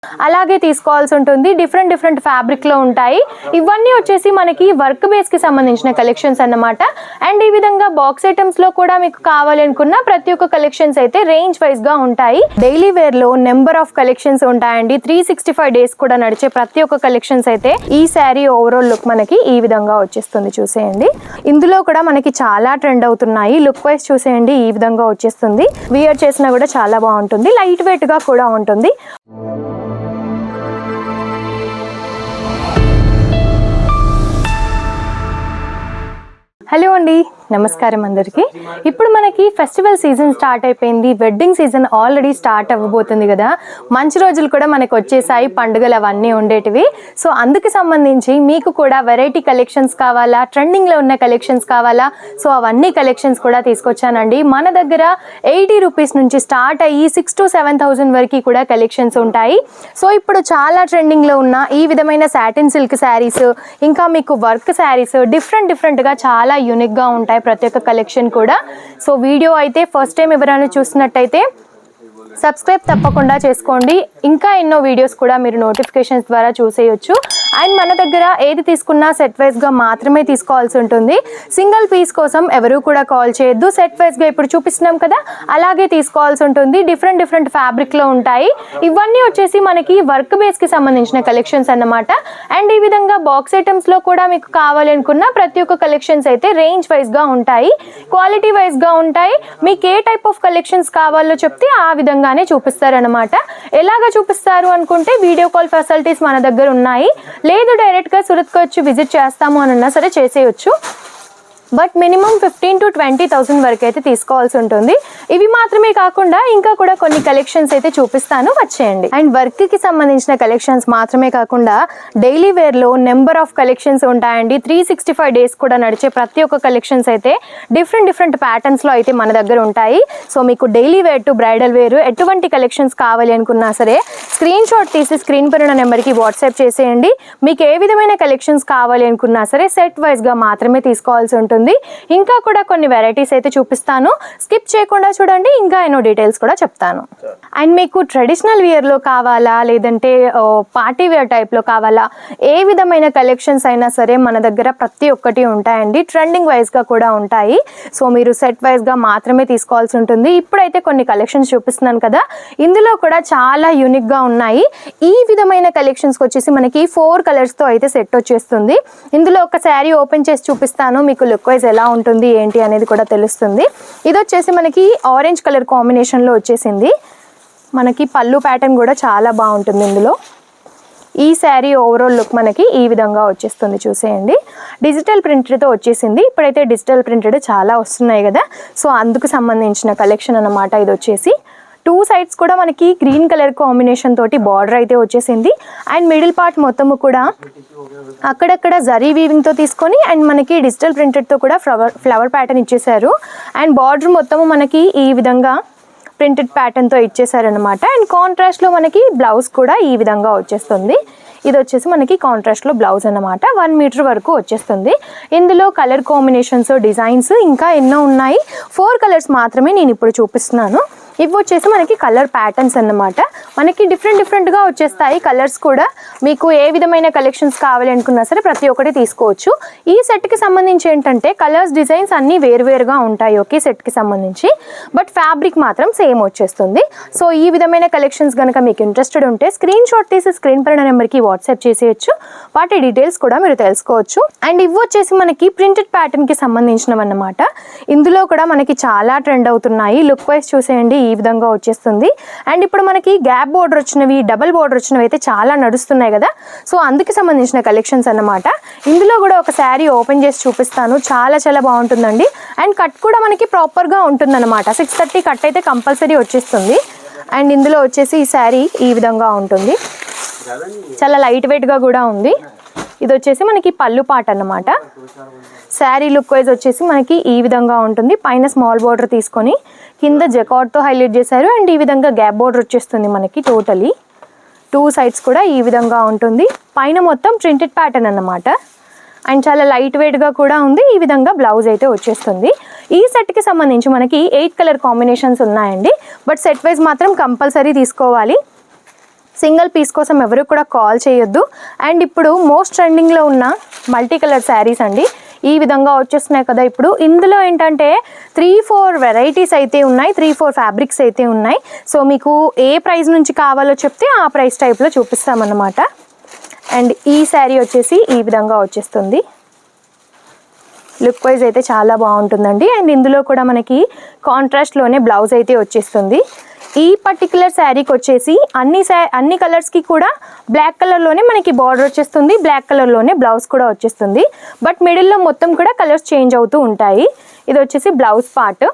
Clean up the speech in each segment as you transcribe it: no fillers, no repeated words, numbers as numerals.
అలాగే తీసుకోవాల్సి ఉంటుంది. డిఫరెంట్ డిఫరెంట్ ఫ్యాబ్రిక్ లో ఉంటాయి. ఇవన్నీ వచ్చేసి మనకి వర్క్ బేస్ కి సంబంధించిన కలెక్షన్స్ అన్నమాట. అండ్ ఈ విధంగా బాక్స్ ఐటమ్స్ లో కూడా మీకు కావాలనుకున్న ప్రతి ఒక్క కలెక్షన్స్ అయితే రేంజ్ వైజ్ గా ఉంటాయి. డైలీ వేర్ లో నెంబర్ ఆఫ్ కలెక్షన్స్ ఉంటాయండి. 365 డేస్ కూడా నడిచే ప్రతి ఒక్క కలెక్షన్స్ అయితే ఈ శారీ ఓవరాల్ లుక్ మనకి ఈ విధంగా వచ్చేస్తుంది. చూసేయండి, ఇందులో కూడా మనకి చాలా ట్రెండ్ అవుతున్నాయి. లుక్ వైజ్ చూసేయండి, ఈ విధంగా వచ్చేస్తుంది. వియర్ చేసినా కూడా చాలా బాగుంటుంది. లైట్ వెయిట్ గా కూడా ఉంటుంది. హలో అండి, నమస్కారం అందరికీ. ఇప్పుడు మనకి ఫెస్టివల్ సీజన్ స్టార్ట్ అయిపోయింది. వెడ్డింగ్ సీజన్ ఆల్రెడీ స్టార్ట్ అవ్వబోతుంది కదా. మంచి రోజులు కూడా మనకు వచ్చేసాయి, పండుగలు అవన్నీ ఉండేటివి. సో అందుకు సంబంధించి మీకు కూడా వెరైటీ కలెక్షన్స్ కావాలా, ట్రెండింగ్లో ఉన్న కలెక్షన్స్ కావాలా, సో అవన్నీ కలెక్షన్స్ కూడా తీసుకొచ్చానండి. మన దగ్గర 80 రూపీస్ నుంచి స్టార్ట్ అయ్యి 6,000 to 7,000 వరకు కూడా కలెక్షన్స్ ఉంటాయి. సో ఇప్పుడు చాలా ట్రెండింగ్లో ఉన్న ఈ విధమైన సాటిన్ సిల్క్ శారీస్, ఇంకా మీకు వర్క్ శారీస్ డిఫరెంట్గా చాలా యూనిక్గా ఉంటాయి ప్రతి ఒక్క కలెక్షన్ కూడా. సో వీడియో అయితే ఫస్ట్ టైం ఎవరైనా చూసినట్టయితే సబ్స్క్రైబ్ తప్పకుండా చేసుకోండి. ఇంకా ఎన్నో వీడియోస్ కూడా మీరు నోటిఫికేషన్స్ ద్వారా చూసేయచ్చు. అండ్ మన దగ్గర ఏది తీసుకున్నా సెట్ వైజ్గా మాత్రమే తీసుకోవాల్సి ఉంటుంది. సింగిల్ పీస్ కోసం ఎవరు కూడా కాల్ చేయొద్దు. సెట్ వైజ్గా ఇప్పుడు చూపిస్తున్నాం కదా, అలాగే తీసుకోవాల్సి ఉంటుంది. డిఫరెంట్ ఫ్యాబ్రిక్లో ఉంటాయి. ఇవన్నీ వచ్చేసి మనకి వర్క్ బేస్కి సంబంధించిన కలెక్షన్స్ అన్నమాట. అండ్ ఈ విధంగా బాక్స్ ఐటమ్స్లో కూడా మీకు కావాలనుకున్న ప్రతి ఒక్క కలెక్షన్స్ అయితే రేంజ్ వైజ్గా ఉంటాయి, క్వాలిటీ వైజ్గా ఉంటాయి. మీకు ఏ టైప్ ఆఫ్ కలెక్షన్స్ కావాలో చెప్తే ఆ విధంగానే చూపిస్తారనమాట. ఎలాగ చూపిస్తారు అనుకుంటే వీడియో కాల్ ఫెసిలిటీస్ మన దగ్గర ఉన్నాయి. లేదు డైరెక్ట్గా సూరత్కి వచ్చి విజిట్ చేస్తాము అని అన్నా సరే చేసేయచ్చు. బట్ మినిమం 15,000 to 20,000 వరకు అయితే తీసుకోవాల్సి ఉంటుంది. ఇవి మాత్రమే కాకుండా ఇంకా కూడా కొన్ని కలెక్షన్స్ అయితే చూపిస్తాను, వచ్చేయండి. అండ్ వర్క్ కి సంబంధించిన కలెక్షన్స్ మాత్రమే కాకుండా డైలీ వేర్ లో నెంబర్ ఆఫ్ కలెక్షన్స్ ఉంటాయండి. 365 డేస్ కూడా నడిచే ప్రతి ఒక్క కలెక్షన్స్ అయితే డిఫరెంట్ ప్యాటర్న్స్ లో అయితే మన దగ్గర ఉంటాయి. సో మీకు daily wear to bridal wear ఎటువంటి కలెక్షన్స్ కావాలి అనుకున్నా సరే స్క్రీన్ షాట్ తీసి స్క్రీన్ పైన ఉన్న నెంబర్కి వాట్సాప్ చేసేయండి. మీకు ఏ విధమైన కలెక్షన్స్ కావాలి అనుకున్నా సరే సెట్ వైజ్ గా మాత్రమే తీసుకోవాల్సి ఉంటుంది. ఇంకా కూడా కొన్ని వెరైటీస్ అయితే చూపిస్తాను, స్కిప్ చేయకుండా చూడండి. ఇంకా ఎన్నో డీటెయిల్స్ కూడా చెప్తాను. అండ్ మీకు ట్రెడిషనల్ వేర్ లో కావాలా, లేదంటే పార్టీ వేర్ టైప్ లో కావాలా, ఏ విధమైన కలెక్షన్స్ అయినా సరే మన దగ్గర ప్రతి ఒక్కటి ఉంటాయండి. ట్రెండింగ్ వైజ్ గా కూడా ఉంటాయి. సో మీరు సెట్ వైజ్ గా మాత్రమే తీసుకోవాల్సి ఉంటుంది. ఇప్పుడైతే కొన్ని కలెక్షన్స్ చూపిస్తున్నాను కదా, ఇందులో కూడా చాలా యూనిక్ గా ఉన్నాయి. ఈ విధమైన కలెక్షన్స్ వచ్చేసి మనకి 4 కలర్స్ తో అయితే సెట్ వచ్చేస్తుంది. ఇందులో ఒక శారీ ఓపెన్ చేసి చూపిస్తాను, మీకు లుక్ వైజ్ ఎలా ఉంటుంది ఏంటి అనేది కూడా తెలుస్తుంది. ఇది వచ్చేసి మనకి ఆరెంజ్ కలర్ కాంబినేషన్ లో వచ్చేసింది. మనకి పళ్ళు ప్యాటర్న్ కూడా చాలా బాగుంటుంది. ఇందులో ఈ శారీ ఓవరాల్ లుక్ మనకి ఈ విధంగా వచ్చేస్తుంది. చూసేయండి, డిజిటల్ ప్రింటెడ్తో వచ్చేసింది. ఇప్పుడైతే డిజిటల్ ప్రింటెడ్ చాలా వస్తున్నాయి కదా, సో అందుకు సంబంధించిన కలెక్షన్ అన్నమాట. ఇది వచ్చేసి 2 సైడ్స్ కూడా మనకి గ్రీన్ కలర్ కాంబినేషన్ తోటి బార్డర్ అయితే వచ్చేసింది. అండ్ మిడిల్ పార్ట్ మొత్తము కూడా అక్కడక్కడ జరీ వీవింగ్ తో తీసుకొని అండ్ మనకి డిజిటల్ ప్రింటెడ్ తో కూడా ఫ్లవర్ ప్యాటర్న్ ఇచ్చేసారు. అండ్ బార్డర్ మొత్తము మనకి ఈ విధంగా ప్రింటెడ్ ప్యాటర్న్ తో ఇచ్చేసారనమాట. అండ్ కాంట్రాస్ట్ లో మనకి బ్లౌజ్ కూడా ఈ విధంగా వచ్చేస్తుంది. ఇది వచ్చేసి మనకి కాంట్రాస్ట్ లో బ్లౌజ్ అన్నమాట. 1 మీటర్ వరకు వచ్చేస్తుంది. ఇందులో కలర్ కాంబినేషన్స్, డిజైన్స్ ఇంకా ఎన్నో ఉన్నాయి. 4 కలర్స్ మాత్రమే నేను ఇప్పుడు చూపిస్తున్నాను. ఇవి వచ్చేసి మనకి కలర్ ప్యాటర్న్స్ అన్నమాట. మనకి డిఫరెంట్గా వచ్చేస్తాయి కలర్స్ కూడా. మీకు ఏ విధమైన కలెక్షన్స్ కావాలి అనుకున్నా సరే ప్రతి ఒక్కటి తీసుకోవచ్చు. ఈ సెట్కి సంబంధించి ఏంటంటే కలర్స్, డిజైన్స్ అన్నీ వేరువేరుగా ఉంటాయి ఒకే సెట్కి సంబంధించి, బట్ ఫ్యాబ్రిక్ మాత్రం సేమ్ వచ్చేస్తుంది. సో ఈ విధమైన కలెక్షన్స్ కనుక మీకు ఇంట్రెస్టెడ్ ఉంటే స్క్రీన్ షాట్ తీసి స్క్రీన్ పైన నెంబర్కి వాట్సాప్ చేసేయచ్చు. వాటి డీటెయిల్స్ కూడా మీరు తెలుసుకోవచ్చు. అండ్ ఇవి వచ్చేసి మనకి ప్రింటెడ్ ప్యాటర్న్కి సంబంధించినవి అన్నమాట. ఇందులో కూడా మనకి చాలా ట్రెండ్ అవుతున్నాయి. లుక్ వైజ్ చూసేయండి, ఈ విధంగా వచ్చేస్తుంది. అండ్ ఇప్పుడు మనకి గ్యాప్ బోర్డర్ వచ్చినవి, డబుల్ బోర్డర్ వచ్చినవి అయితే చాలా నడుస్తున్నాయి కదా, సో అందుకు సంబంధించిన కలెక్షన్స్ అన్నమాట. ఇందులో కూడా ఒక శారీ ఓపెన్ చేసి చూపిస్తాను, చాలా బాగుంటుందండి. అండ్ కట్ కూడా మనకి ప్రాపర్గా ఉంటుందన్నమాట. 630 కట్ అయితే కంపల్సరీ వచ్చేస్తుంది. అండ్ ఇందులో వచ్చేసి ఈ శారీ ఈ విధంగా ఉంటుంది, చాలా లైట్ వెయిట్గా కూడా ఉంది. ఇది వచ్చేసి మనకి పళ్ళు పాట అన్నమాట. శారీ లుక్ వైజ్ వచ్చేసి మనకి ఈ విధంగా ఉంటుంది. పైన స్మాల్ బోర్డర్ తీసుకొని కింద జకార్డ్తో హైలైట్ చేశారు. అండ్ ఈ విధంగా గ్యాప్ బోర్డర్ వచ్చేస్తుంది మనకి. టోటలీ 2 సైడ్స్ కూడా ఈ విధంగా ఉంటుంది. పైన మొత్తం ప్రింటెడ్ ప్యాటర్న్ అన్నమాట. అండ్ చాలా లైట్ వెయిట్గా కూడా ఉంది. ఈ విధంగా బ్లౌజ్ అయితే వచ్చేస్తుంది. ఈ సెట్కి సంబంధించి మనకి 8 కలర్ కాంబినేషన్స్ ఉన్నాయండి, బట్ సెట్ వైజ్ మాత్రం కంపల్సరీ తీసుకోవాలి. సింగిల్ పీస్ కోసం ఎవరు కూడా కాల్ చేయొద్దు. అండ్ ఇప్పుడు మోస్ట్ ట్రెండింగ్లో ఉన్న మల్టీ కలర్ శారీస్ అండి, ఈ విధంగా వచ్చేస్తున్నాయి కదా. ఇప్పుడు ఇందులో ఏంటంటే 3-4 వెరైటీస్ అయితే ఉన్నాయి, 3-4 ఫ్యాబ్రిక్స్ అయితే ఉన్నాయి. సో మీకు ఏ ప్రైస్ నుంచి కావాలో చెప్తే ఆ ప్రైస్ టైప్లో చూపిస్తామన్నమాట. అండ్ ఈ శారీ వచ్చేసి ఈ విధంగా వచ్చేస్తుంది. లుక్ వైజ్ అయితే చాలా బాగుంటుందండి. అండ్ ఇందులో కూడా మనకి కాంట్రాస్ట్లోనే బ్లౌజ్ అయితే వచ్చేస్తుంది. ఈ పర్టికులర్ శారీకి వచ్చేసి అన్ని కలర్స్కి కూడా బ్లాక్ కలర్లోనే మనకి బార్డర్ వచ్చేస్తుంది, బ్లాక్ కలర్లోనే బ్లౌజ్ కూడా వచ్చేస్తుంది. బట్ మిడిల్లో మొత్తం కూడా కలర్స్ చేంజ్ అవుతూ ఉంటాయి. ఇది వచ్చేసి బ్లౌజ్ పార్ట్.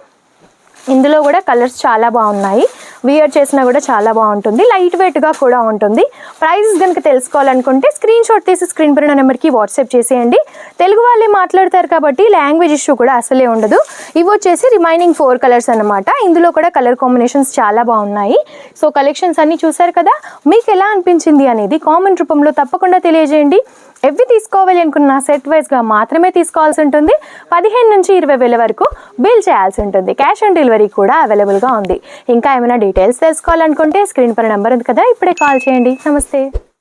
ఇందులో కూడా కలర్స్ చాలా బాగున్నాయి, వియర్ చేసినా కూడా చాలా బాగుంటుంది, లైట్ వెయిట్గా కూడా ఉంటుంది. ప్రైజెస్ కనుక తెలుసుకోవాలనుకుంటే స్క్రీన్ షాట్ తీసి స్క్రీన్ పైన నెంబర్కి వాట్సాప్ చేసేయండి. తెలుగు వాళ్ళే మాట్లాడతారు కాబట్టి లాంగ్వేజ్ ఇష్యూ కూడా అసలే ఉండదు. ఇవి వచ్చేసి రిమైనింగ్ 4 కలర్స్ అన్నమాట. ఇందులో కూడా కలర్ కాంబినేషన్స్ చాలా బాగున్నాయి. సో కలెక్షన్స్ అన్నీ చూసారు కదా, మీకు ఎలా అనిపించింది అనేది కామెంట్ రూపంలో తప్పకుండా తెలియజేయండి. ఎవి తీసుకోవాలి అనుకున్న సెట్ వైజ్గా మాత్రమే తీసుకోవాల్సి ఉంటుంది. 15 నుంచి 20 వేల వరకు బిల్ చేయాల్సి ఉంటుంది. క్యాష్ ఆన్ డెలివరీ కూడా అవైలబుల్గా ఉంది. ఇంకా ఏమైనా డీటెయిల్స్ తెలుసుకోవాలనుకుంటే స్క్రీన్ పైన నెంబర్ ఉంది కదా, ఇప్పుడే కాల్ చేయండి. నమస్తే.